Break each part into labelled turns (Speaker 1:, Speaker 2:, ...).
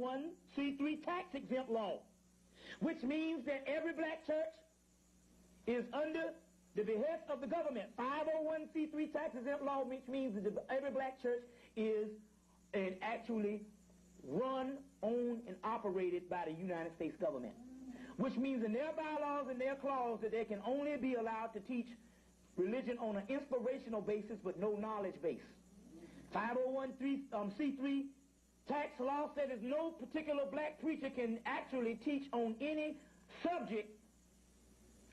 Speaker 1: 501c3 tax-exempt law, which means that every black church is under the behest of the government. 501c3 tax-exempt law, which means that every black church is actually run, owned, and operated by the United States government, which means in their bylaws and their clause that they can only be allowed to teach religion on an inspirational basis but no knowledge base. 501c3 tax law said that no particular black preacher can actually teach on any subject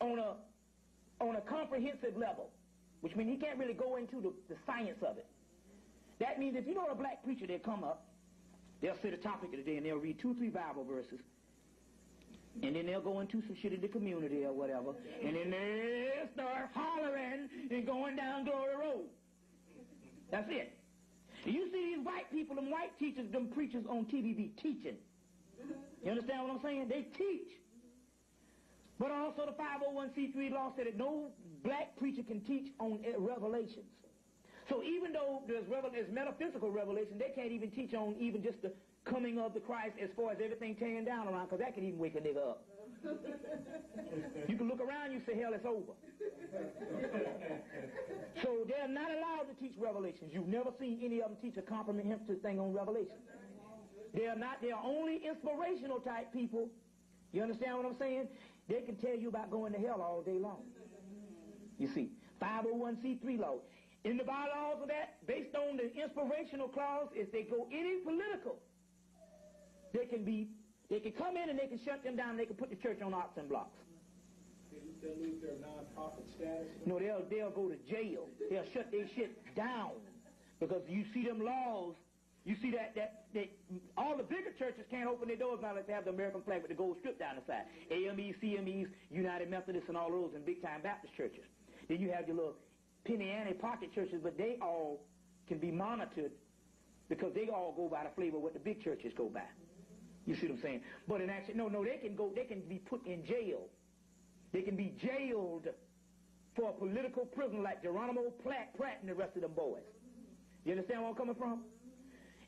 Speaker 1: on a comprehensive level, which means he can't really go into the science of it. That means if you know a black preacher, they'll come up, they'll say the topic of the day, and they'll read 2 or 3 Bible verses, and then they'll go into some shit in the community or whatever, and then they'll start hollering and going down Glory Road. That's it. You see these white people, them white teachers, them preachers on TV be teaching. You understand what I'm saying? They teach. But also the 501c3 law said that no black preacher can teach on revelations. So even though there's metaphysical revelation, they can't even teach on even just the coming of the Christ as far as everything tearing down around, because that can even wake a nigga up. You can look around, you say, hell, it's over. So they're not allowed to teach revelations. You've never seen any of them teach a comprehensive thing on revelation. They're only inspirational type people. You understand what I'm saying? They can tell you about going to hell all day long. You see, 501c3 law. In the bylaws of that, based on the inspirational clause, if they go any political, they can come in and they can shut them down and they can put the church on auction blocks.
Speaker 2: They'll lose their non-profit status?
Speaker 1: No, they'll go to jail. They'll shut their shit down. Because you see them laws, you see that all the bigger churches can't open their doors now unless they have the American flag with the gold strip down the side. AMEs, CMEs, United Methodists, and all those, and big-time Baptist churches. Then you have your little penny ante pocket churches, but they all can be monitored because they all go by the flavor of what the big churches go by. You see what I'm saying? But in action, no, they can be put in jail. They can be jailed for a political prisoner like Geronimo Pratt and the rest of them boys. You understand where I'm coming from?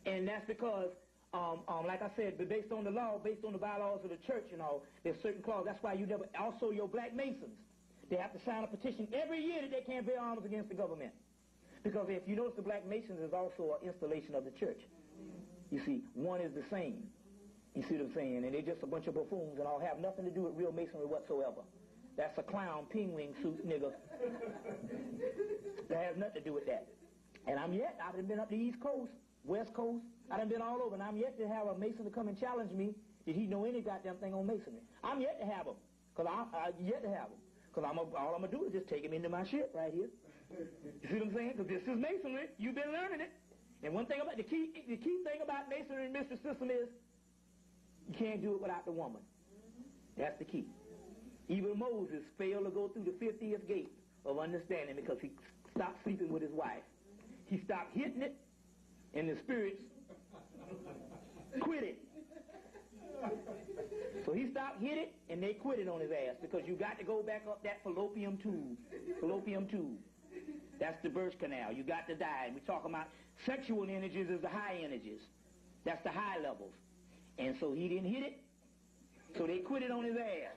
Speaker 1: And that's because, like I said, based on the law, based on the bylaws of the church and all, there's certain clauses. That's why you never, also your black Masons, they have to sign a petition every year that they can't bear arms against the government. Because if you notice, the black Masons is also an installation of the church. You see, one is the same. You see what I'm saying? And they're just a bunch of buffoons and all have nothing to do with real masonry whatsoever. That's a clown penguin suit nigga. That has nothing to do with that. And I've been up the East Coast, West Coast. I done been all over, and I'm yet to have a Mason to come and challenge me. Did he know any goddamn thing on masonry? I'm yet to have him. Because I'm yet to have him. Because all I'm going to do is just take him into my shit right here. You see what I'm saying? Because this is masonry. You've been learning it. And one thing about the key thing about masonry and mystery system is you can't do it without the woman. That's the key. Even Moses failed to go through the 50th gate of understanding because he stopped sleeping with his wife. He stopped hitting it, and the spirits quit it. So he stopped hitting it, and they quit it on his ass because you got to go back up that fallopian tube. Fallopian tube. That's the birth canal. You got to die. And we're talking about sexual energies is the high energies. That's the high levels. And so he didn't hit it, so they quit it on his ass.